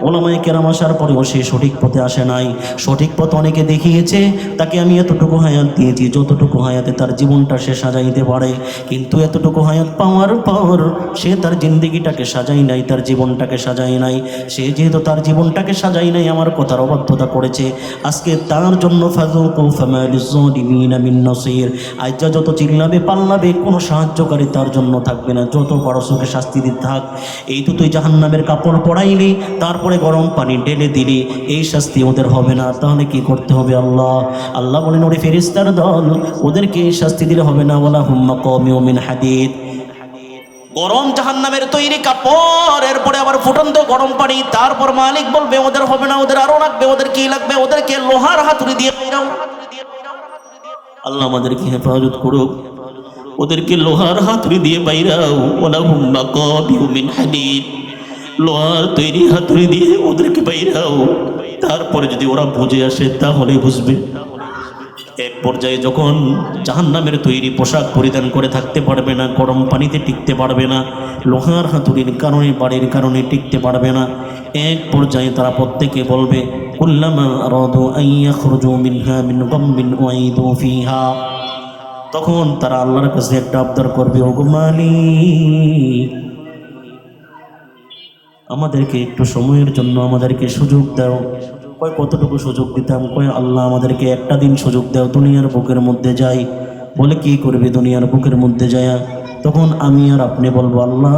ওলামায়ে কেরাম আসার পরেও সে সঠিক পথে আসে নাই। সঠিক পথ অনেকে দেখিয়েছে, তাকে আমি এতটুকু হায়াত দিয়েছি যতটুকু হায়াতে তার জীবনটা সে সাজাইতে পারে, কিন্তু এতটুকু হায়াত পাওয়ার পর সে তার জিন্দেগিটাকে সাজাই নাই, তার জীবনটাকে সাজাই নাই। সে যেহেতু তার জীবনটাকে সাজাই নাই, আমার কথার অবাধ্যতা করেছে, আজকে তার জন্য ফাযুকু ফামা লিয-যালিমিনা মিন নাসীর। আজ্জা যত চিল্লাবে পাল্লাবে কোনো সাহায্যকারী তার জন্য থাকবে না, যত বড় সুখে শাস্তি দিতে থাক। এই তো তুই জাহান্নামের কাপড় পরাইলি, তারপরে গরম পানি ঢেলে দিলি, এই শাস্তি ওদের হবে না, তাহলে কি করতে হবে? আল্লাহ বলেন, ওরে ফেরেশতার দল, ওদেরকে এই শাস্তি দিলে হবে না। ওয়ালা হুম মাকামিউ মিন হাদিদ, গরম জাহান্নামের তৈরি কাপড়, এরপরে আবার ফুটন্ত গরম পানি, তারপর মালিক বলবে ওদের হবে না, ওদের আরো লাগবে। ওদের কি লাগবে? ওদেরকে লোহার হাতুড়ি দিয়ে বাইরাও। আল্লাহ আমাদেরকে হেফাজত করুক। ওদেরকে লোহার হাতুড়ি দিয়ে বাইরাও। ওয়ালা হুম মাকামিউ মিন হাদিদ, লোহার তৈরি হাতুড়ি দিয়ে ওদেরকে বাইরাও। তারপরে যদি ওরা বুঝে আসে তাহলে বুঝবে। এক পর্যায়ে যখন জাহান্নামের তৈরি পোশাক পরিধান করে থাকতে পারবে না, গরম পানিতে টিকতে পারবে না, লোহার হাতুড়ির কারণে, বাড়ির কারণে টিকতে পারবে না, এক পর্যায়ে তারা প্রত্যেকে বলবে, কুল্লামা আরাদু আন ইয়াখরুজু মিনহা মিন গাম্মিন উঈদু ফিহা। তখন তারা আল্লাহর কাছে একটা আবদার করবে, ওগো মালিক, আমাদেরকে একটু সময়ের জন্য আমাদেরকে সুযোগ দাও। কয় কতটুকু সুযোগ দিতাম? কয় আল্লাহ আমাদেরকে একটা দিন সুযোগ দাও, দুনিয়ার বুকের মধ্যে যাই। বলে কি করবে দুনিয়ার বুকের মধ্যে যায়া? তখন আমি আর আপনি বলবো, আল্লাহ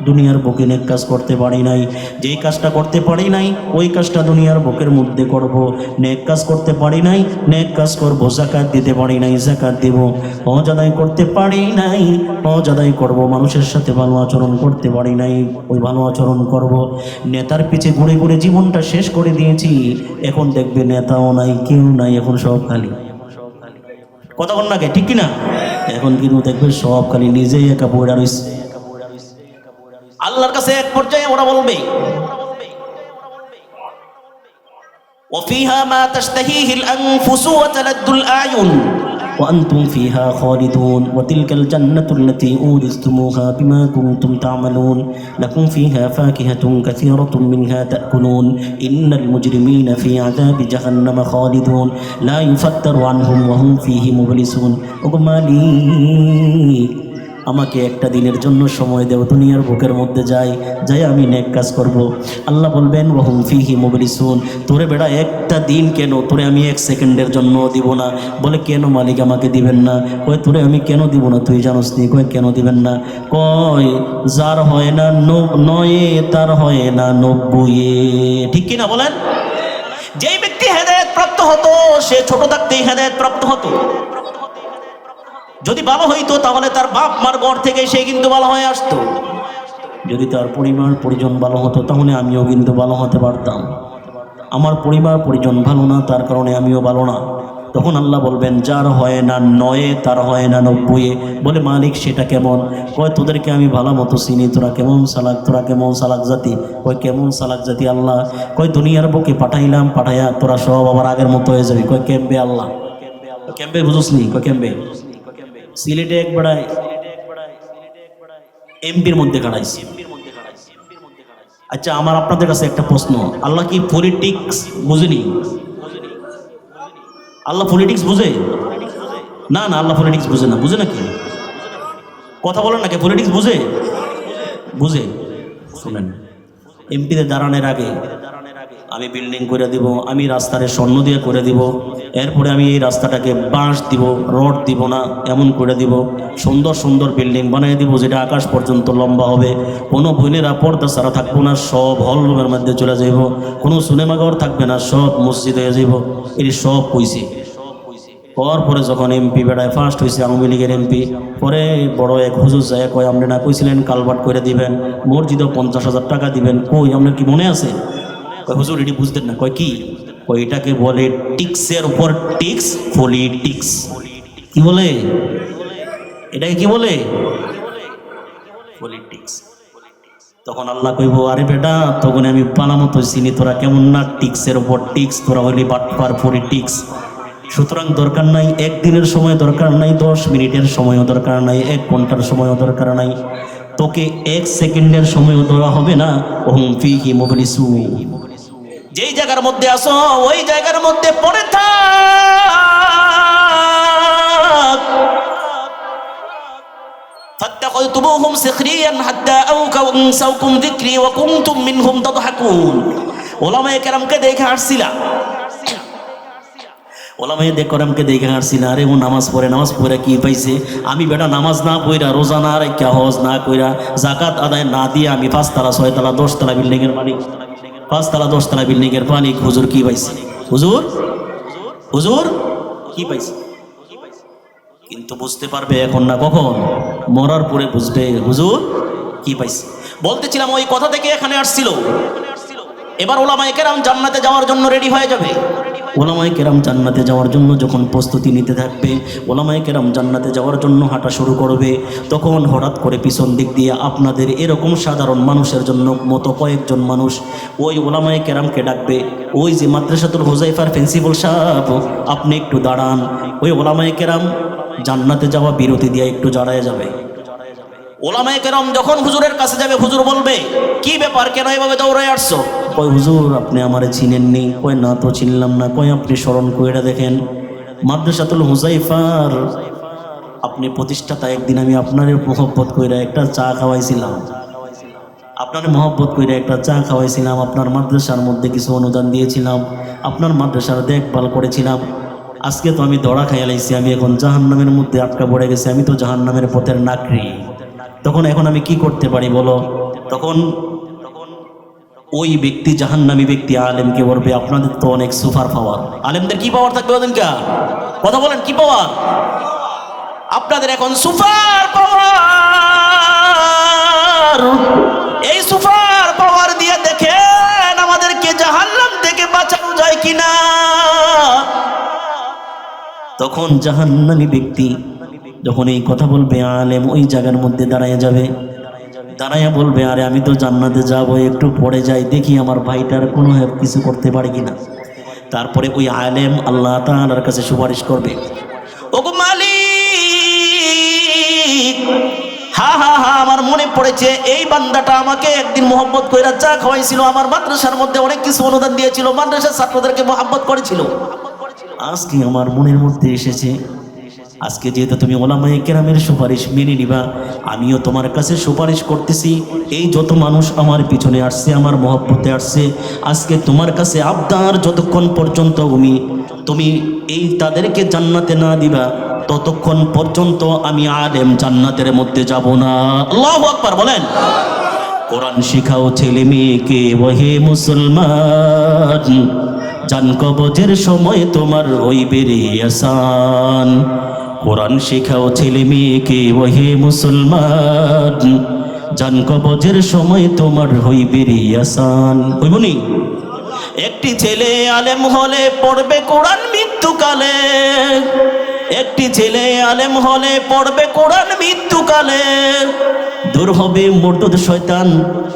দুনিয়ার বুকে নেক কাজ করতে পারি নাই, যেই কাজটা করতে পারি নাই ওই কাজটা দুনিয়ার বুকের মধ্যে করব। নেক কাজ করতে পারি নাই, নেক কাজ করব। যাকাত দিতে পারি নাই, যাকাত দেব। হজ আদায় করতে পারি নাই, হজ আদায় করব। মানুষের সাথে ভালো আচরণ করতে পারি নাই, ওই ভালো আচরণ করব। নেতার পিছে ঘুরে ঘুরে জীবনটা শেষ করে দিয়েছি, এখন দেখবে নেতাও নাই, কেউ নাই, এখন সব খালি। কথা বল না কে, ঠিক কিনা? এখন কিন্তু দেখবে সব খালি, নিজেই একা পড়ে রয়েছে। আল্লাহর কাছে এক পর্যায়ে ওরা বলবে, ওয়াফিহা মা তাশতাহিহিল আনফুসু ওয়া তালাদ্দুল আয়ুন ওয়া আনতুম ফিহা খালিদুন ওয়া তিলকাল জান্নাতুল্লাতী উরিসতুমুহা বিমা কুনতুম তা'মালুন লাকুম ফিহা ফাকিহাতুন কাসীরাতুম মিনহা তা'কুলুন ইন্নাল মুজরিমিনা ফি আযাবি জাহান্নামা খালিদুন লা ইউফাত্তারু আনহুম ওয়া হুম ফিহি মুবলিসুন। ওগো মালিক, আমাকে একটা দিনের জন্য সময় দেও, দুনিয়ার বুকের মধ্যে যাই আমি নেক কাজ করব। আল্লাহ বলবেন, ওয়া হুম ফিহি মুবলিসুন, তোরে বেড়া একটা দিন কেন, তোরে আমি এক সেকেন্ডের জন্য দিব না। বলে কেন মালিক আমাকে দিবেন না? কয় তোরে আমি কেন দিব না তুই জানোস নি? কয় কেন দিবেন না? কয় যার হয় না নয়ে তার হয় না 90। ঠিক কিনা বলেন? যেই ব্যক্তি হেদায়েত প্রাপ্ত হতো সে ছোট থাকতেই হেদায়েত প্রাপ্ত হতো। যদি ভালো হইতো তাহলে তার বাপ মার ঘর থেকে সে কিন্তু ভালো হয়ে আসতো। যদি তার পরিবার পরিজন ভালো হতো তাহলে আমিও কিন্তু ভালো হতে পারতাম। আমার পরিবার পরিজন ভালো না, তার কারণে আমিও ভালো না। তখন আল্লাহ বলবেন, যার হয় না 9 তার হয় না 90। বলে মালিক সেটা কেমন? কয় তোদেরকে আমি ভালো মতো চিনি, তোরা কেমন সালাক জাতি। কয় কেমন সালাক জাতি আল্লাহ? কয় দুনিয়ার বুকে পাঠাইলাম, পাঠাইয়া তোরা সব আবার আগের মতো হয়ে যাবি। কয় কেমবে আল্লাহ? কেমবে বুঝোস নি? কয় কেমবে? সিলেটে এক বেড়ায় এমপির মধ্যে কাটাইছি। আচ্ছা, আমার আপনাদের কাছে একটা প্রশ্ন, আল্লাহ কি পলিটিক্স বুঝেনি? আল্লাহ পলিটিক্স বুঝে? না, আল্লাহ পলিটিক্স বুঝে না। বুঝে নাকি? কথা বলেন নাকি? পলিটিক্স বুঝে? বুঝে। শুনেন, এমপিতে দাঁড়ানোর আগে আমি বিল্ডিং করে দিব, আমি রাস্তারে স্বর্ণ দিয়ে করে দিব, এরপরে আমি এই রাস্তাটাকে বাঁশ দিব, রড দিব না, এমন করে দিব, সুন্দর সুন্দর বিল্ডিং বানিয়ে দিব যেটা আকাশ পর্যন্ত লম্বা হবে। কোনো বোনেরা পর্দা ছাড়া থাকবো না, সব হল রুমের মধ্যে চলে যাইব। কোনো সিনেমাঘর থাকবে না, সব মসজিদ হয়ে যাইব। এটি সব কইছি। পরে যখন এমপি বেড়ায় ফার্স্ট হয়েছে, আওয়ামী লীগের এমপি, পরে বড় এক হুজুর যায়, কয় আপনি না কইছিলেন কালভার্ট করে দিবেন, মসজিদও 50,000 টাকা দিবেন, কই আপনার কি মনে আছে? কয় হুজুর এটি বুঝতেন না। কয় কি? কয় এটাকে বলে টিক্সের উপর টিক্স, পলিটিক্স। কি বলে এটাকে? কি বলে? পলিটিক্স। তখন আল্লাহ কইব, আরে বেটা তখন আমি পানামতো চিনি, তোরা কেমন না টিক্সের উপর টিক্স, তোরা হইলি বাটপার পলিটিক্স। সুতরাং দরকার নাই, একদিনের সময় দরকার নাই, 10 মিনিটের সময়ও দরকার নাই, 1 ঘন্টার সময়ও দরকার নাই। তোকে এক সেকেন্ডের সময়ও দেওয়া হবে না। ওহুম ফিহি মুবলিসুন, যেই জায়গার মধ্যে আসো ওই জায়গার মধ্যে পড়ে থাক। ফাত্তাখাযতুমুহুম সিখরিয়ান হাত্তা আনসাউকুম যিকরি ওয়া কুনতুম মিনহুম তাদহাকুন। ওলামায়ে কেরামকে দেখে হাসছিলা, ওলামায়ে কেরামকে দেখে হাসছিলা, আরে ও নামাজ পড়ে কি পাইছে? আমি বেটা নামাজ না পড়া, রোজা না রাখা, হজ না কইরা, জাকাত আদায় না দিয়ে আমি 5 তলা 6 তলা 10 তলা বিল্ডিং এর মালিক, 5 তলা 10 তলা বিল্ডিং এর মালিক। হুজুর কি পাইছে? হুজুর কি পাইছে? কিন্তু বুঝতে পারবে এখন না, কখন? মরার পরে বুঝবে হুজুর কি পাইছে। বলতেছিলাম ওই কথা থেকে এখানে আসছিল। এবার ওলামায়ে কেরাম জান্নাতে যাওয়ার জন্য রেডি হয়ে যাবে। ওলামায়ে কেরাম জান্নাতে যাওয়ার জন্য যখন প্রস্তুতি নিতে থাকবে, ওলামায়ে কেরাম জান্নাতে যাওয়ার জন্য হাঁটা শুরু করবে, তখন হঠাৎ করে পিছন দিক দিয়ে আপনাদের এরকম সাধারণ মানুষের জন্য মতো কয়েকজন মানুষ ওই ওলামায়ে কেরামকে ডাকবে, ওই যে মাদ্রাসাতুল হুযায়ফার প্রিন্সিপাল সাহেব, আপনি একটু দাঁড়ান। ওই ওলামায়ে কেরাম জান্নাতে যাওয়া বিরতি দিয়ে একটু দাঁড়ায় যাবে। ওলামায়ে কেরাম যখন হুজুরের কাছে যাবে, হুজুর বলবে কি ব্যাপার, কেন এভাবে দৌড়ে আসছো? কই হুজুর আপনি আমারে চিনেননি? কই না তো চিনলাম না। কই আপনি স্মরণ কইরা দেখেন, মাদ্রাসাতুল হুযায়ফার আপনি প্রতিষ্ঠাতা, একদিন আমি আপনারে মহব্বত কইরা একটা চা খাওয়াইছিলাম, আপনার মহব্বত কইরা একটা চা খাওয়াইছিলাম, আপনার মাদ্রাসার মধ্যে কিছু অনুদান দিয়েছিলাম, আপনার মাদ্রাসার দেখভাল করেছিলাম। আজকে তো আমি দড়া খাইয়া লাইছি, আমি এখন জাহান্নামের মধ্যে আটকা পড়ে গেছি, আমি তো জাহান্নামের পথের নাকড়ি। তখন এখন আমি কি করতে পারি বলো? তখন ওই ব্যক্তি, জাহান্নামী ব্যক্তি আলেমকে বলবে আপনাদের তো অনেক সুপার পাওয়ার। আলেমদের কি পাওয়ার থাকবে ওদিনকা? কথা বলেন, কি পাওয়ার? আপনাদের এখন সুপার পাওয়ার। এই সুপার পাওয়ার দিয়ে দেখেন আমাদেরকে জাহান্নাম থেকে বাঁচানো যায় কিনা। তখন জাহান্নামী ব্যক্তি যখন এই কথা বলবে, আলেম ওই জায়গার মধ্যে দাঁড়ায় যাবে, দাঁড়াইয়া বলবে আরে আমি তো জান্নাতে যাবো, একটু পরে যাই দেখি আমার ভাইটার কোনো কিছু করতে পারে কিনা। তারপরে ওই আলেম আল্লাহ তাআলার কাছে সুপারিশ করবে, ওগো মালিক, হা হা হা আমার মনে পড়েছে এই বান্দাটা আমাকে একদিন মহব্বত কইরা চা খাওয়াইছিল, আমার মাদ্রাসার মধ্যে অনেক কিছু অনুদান দিয়েছিল, মাদ্রাসার ছাত্রদেরকে মহব্বত করেছিল। আজকে আমার মনের মধ্যে এসেছে, আজকে যেহেতু তুমি ওলামায়ে কেরামের সুপারিশ মেনে নিবা, আমিও তোমার কাছে সুপারিশ করতেছি। এই যত মানুষ আমার পিছনে আসছে, আমার মহব্বতে আসছে, আজকে তোমার কাছে আবদার, যতক্ষণ পর্যন্ত তুমি এই তাদেরকে জান্নাতে না দিবা ততক্ষণ পর্যন্ত আমি আলেম জান্নাতের মধ্যে যাব না। আল্লাহু আকবার বলেন। কোরআন শিখাও ছেলে মেয়েকে, ওহে মুসলমান, জান কবজের সময় তোমার হইবে রে আসান। কোরআন শেখাও ছেলে মেয়েকে, ওহে মুসলমান, জান কবজের সময় তোমার হইবে রে আসান। হইবনি? একটি ছেলে আলেম হলে পড়বে কোরআন মৃত্যুকালে, একটি ছেলে আলেম হলে পড়বে কোরআন মৃত্যুকালে। দূর হবে মর্দুদ শয়তান,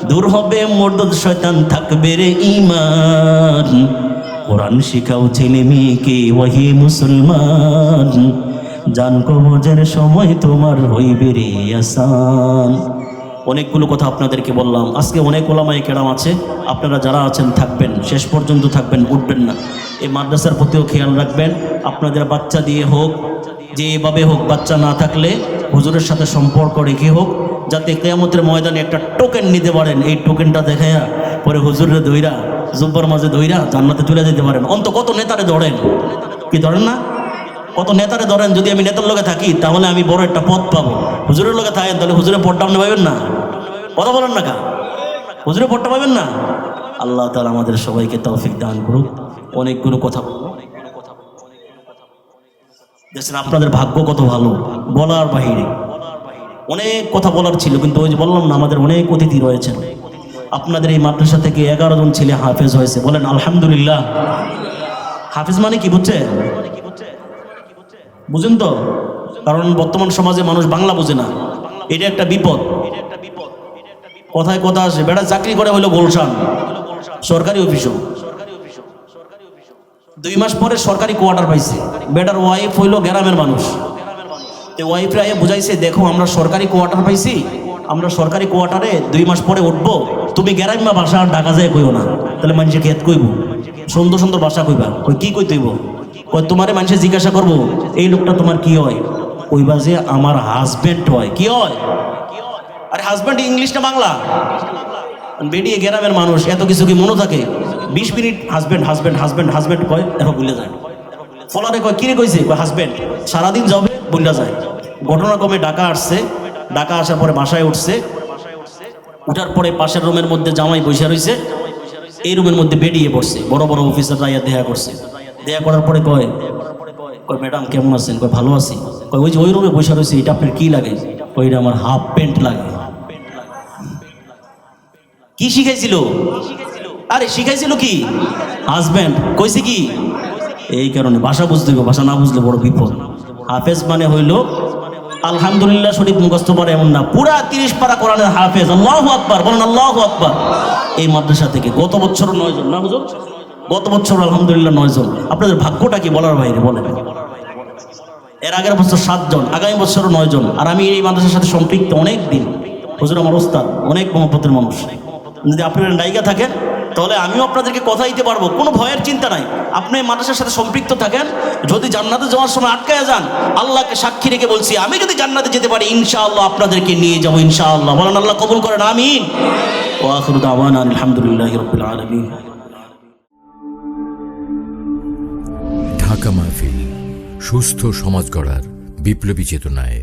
দূর হবে মর্দুদ শয়তান, থাকবে রে ঈমান। কোরআন শিখাও ছেলে মেয়েকে, ওহে মুসলমান, জান কবজের সময় তোমার হইবে রে আসান। অনেকগুলো কথা আপনাদেরকে বললাম। আজকে অনেক ওলামায়ে কেরাম আছে, আপনারা যারা আছেন থাকবেন, শেষ পর্যন্ত থাকবেন, উঠবেন না। এই মাদ্রাসার প্রতিও খেয়াল রাখবেন, আপনাদের বাচ্চা দিয়ে হোক, যেভাবে হোক, বাচ্চা না থাকলে হুজুরের সাথে সম্পর্ক রেখে হোক, যাতে কিয়ামতের ময়দানে একটা টোকেন নিতে পারেন। এই টোকেনটা দেখাইয়া পরে হুজুরের দইরা, জুব্বার মাঝে দইরা জান্নাতে চলে যেতে পারেন। অন্ত কত নেতারে ধরেন, কি ধরেন না? কত নেতারে ধরেন। যদি আমি নেতার লগে থাকি তাহলে আমি বড় একটা পদ পাবো। হুজুরের লগে থাকেন তাহলে হুজুরের পদটা আপনি পাবেন না। কথা বলেন না কা? হুজুরের পদটা পাবেন না। আল্লাহ তাআলা আমাদের সবাইকে তৌফিক দান করুক। অনেকগুলো কথা বলবো, দেখছেন আপনাদের ভাগ্য কত ভালো, বলার বাহিরে অনেক কথা বলার ছিল, কিন্তু ওই যে বললাম না, আমাদের অনেক অতিথি রয়েছেন। আপনাদের এই মাদ্রাসা থেকে 11 জন ছেলে হাফেজ হয়েছে, বলেন আলহামদুলিল্লাহ। হাফেজ মানে কি বুঝছেন? বুঝেন তো? কারণ বর্তমান সমাজে মানুষ বাংলা বোঝে না, এটা একটা বিপদ। কথায় কথা আসে, বেটা চাকরি করে হইলো গুলশান সরকারি অফিসও, 2 মাস পরে সরকারি কোয়ার্টার পাইছে। বেটার ওয়াইফ হইলো গ্রামের মানুষ, ওয়াইফরা বুঝাইছে দেখো আমরা সরকারি কোয়ার্টার পাইছি, আমরা সরকারি কোয়ার্টারে 2 মাস পরে উঠবো, তুমি গ্রাম্য ভাষা আর ঢাকা যায় কইও না, তাহলে মানুষে খেত কইব, সুন্দর সুন্দর ভাষা কইবা। কই কি কইতেইব? কই তোমারে মানুষে জিজ্ঞাসা করবো এই লোকটা তোমার কি হয়, কইবা যে আমার হাজবেন্ড হয়। কি হয়? আরে হাজবেন্ড ইংলিশ না বাংলা? বেরিয়ে গ্রামের মানুষ এত কিছু কি মনে থাকে? 20 minute husband husband husband husband কয়, এরপর ভুলে যায়। ফলারে কয় কিরে কইছে, কয় হাজবেন্ড। সারাদিন যাবে ভুলে যায়। ঘটনাক্রমে ঢাকা আসছে, ঢাকা আসার পরে বাসায় উঠছে, উঠার পরে পাশের রুমের মধ্যে জামাই বসে রয়েছে, এই রুমের মধ্যে বেরিয়ে পড়ছে। বড় বড় অফিসার রাইয়া দেখা করছে, দেখা করার পরে কয় ম্যাডাম কেমন আছেন? কয় ভালো আছি। কয় ওই যে ওই রুমে বসে রয়েছে, এটা আপনার কি লাগে? কয় এটা আমার হাফ প্যান্ট লাগে। কি শিখাইছিল? আরে শিখাইছিল কি? হাজব্যান্ড। কইছে কি? এই কারণে ভাষা বুঝতে হবে, ভাষা না বুঝলে বড় বিপদ। হাফেজ মানে হইল আলহামদুলিল্লাহ শরীফ মুখস্থ পড়ে এমন না, পুরা 30 পারা কোরআনের হাফেজ। আল্লাহু আকবার বলেন, আল্লাহু আকবার। এই মাদ্রাসা থেকে গত বছর 9 জন না হুজুর? গত বছর আলহামদুলিল্লাহ 9 জন। আপনাদের ভাগ্যটা কি বলার বাইরে, বলেন। এর আগের বছর 7 জন, আগামী বছরও 9 জন। আর আমি এই মাদ্রাসার সাথে সম্পৃক্ত অনেক দিন। হুজুর আমার ওস্তাদ, অনেক মহব্বতের মানুষ। যদি আপনারা নায়িকা থাকেন তাহলে আমিও আপনাদেরকে কথা দিতে পারবো, কোনো ভয়ের চিন্তা নাই। আপনি মাদ্রাসার সাথে সম্পৃক্ত থাকেন, যদি জান্নাতে যাওয়ার সময় আটকায় যান, আল্লাহকে সাক্ষী রেখে বলছি আমি যদি জান্নাতে যেতে পারি ইনশাআল্লাহ আপনাদেরকে নিয়ে যাবো ইনশাআল্লাহ। বলেন আল্লাহ কবুল করেন, আমিন। ওয়া আখিরু দাওয়ানা আলহামদুলিল্লাহি রাব্বিল আলামিন। ঢাকা মাহফিল, সুস্থ সমাজ গড়ার বিপ্লবী চেতনায়।